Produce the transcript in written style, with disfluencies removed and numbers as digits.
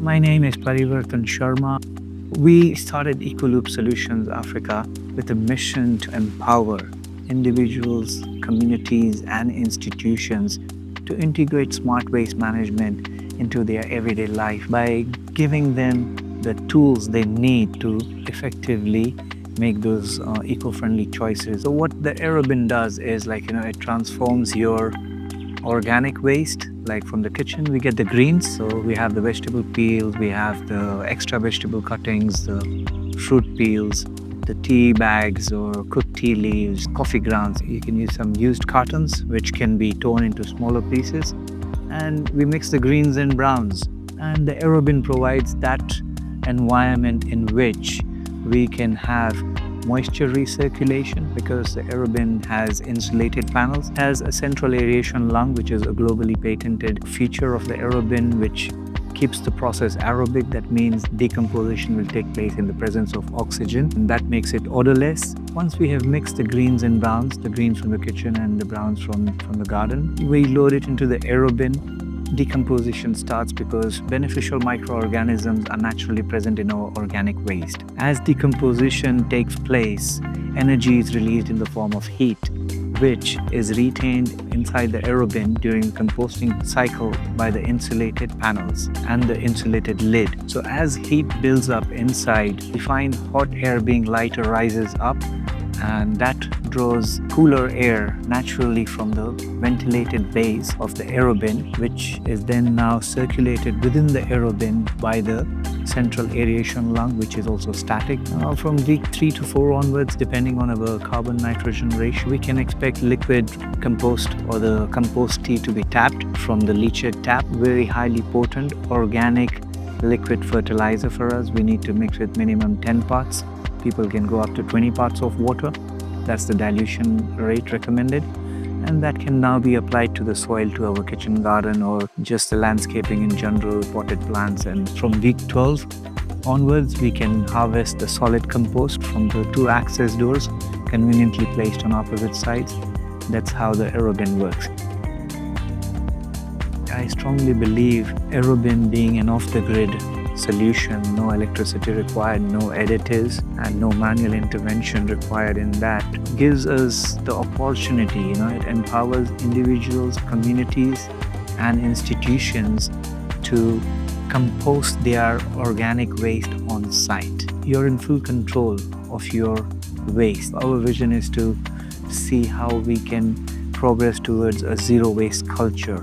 My name is Parivartan Sharma. We started Ecoloop Solutions Africa with a mission to empower individuals, communities, and institutions to integrate smart waste management into their everyday life by giving them the tools they need to effectively make those eco-friendly choices. So what the Aerobin does is it transforms your organic waste, like from the kitchen we get the greens, so we have the vegetable peels, we have the extra vegetable cuttings, the fruit peels, the tea bags or cooked tea leaves, coffee grounds. You can use some used cartons which can be torn into smaller pieces, and we mix the greens and browns, and the Aerobin provides that environment in which we can have moisture recirculation, because the Aerobin has insulated panels, has a central aeration lung, which is a globally patented feature of the Aerobin, which keeps the process aerobic. That means decomposition will take place in the presence of oxygen, and that makes it odorless. Once we have mixed the greens and browns, the greens from the kitchen and the browns from the garden, we load it into the Aerobin. Decomposition starts because beneficial microorganisms are naturally present in our organic waste. As decomposition takes place, energy is released in the form of heat, which is retained inside the Aerobin during the composting cycle by the insulated panels and the insulated lid. So as heat builds up inside, we find hot air being lighter rises up, and that draws cooler air naturally from the ventilated base of the Aerobin, which is then now circulated within the Aerobin by the central aeration lung, which is also static. From week 3 to 4 onwards, depending on our carbon-nitrogen ratio, we can expect liquid compost or the compost tea to be tapped from the leachate tap. Very highly potent organic liquid fertilizer for us. We need to mix with minimum 10 parts. People can go up to 20 parts of water. That's the dilution rate recommended. And that can now be applied to the soil, to our kitchen garden, or just the landscaping in general, potted plants. And from week 12 onwards, we can harvest the solid compost from the 2 access doors, conveniently placed on opposite sides. That's how the Aerobin works. I strongly believe Aerobin being an off-the-grid solution, no electricity required, no additives, and no manual intervention required in that, gives us the opportunity. It empowers individuals, communities, and institutions to compost their organic waste on site. You're in full control of your waste. Our vision is to see how we can progress towards a zero waste culture.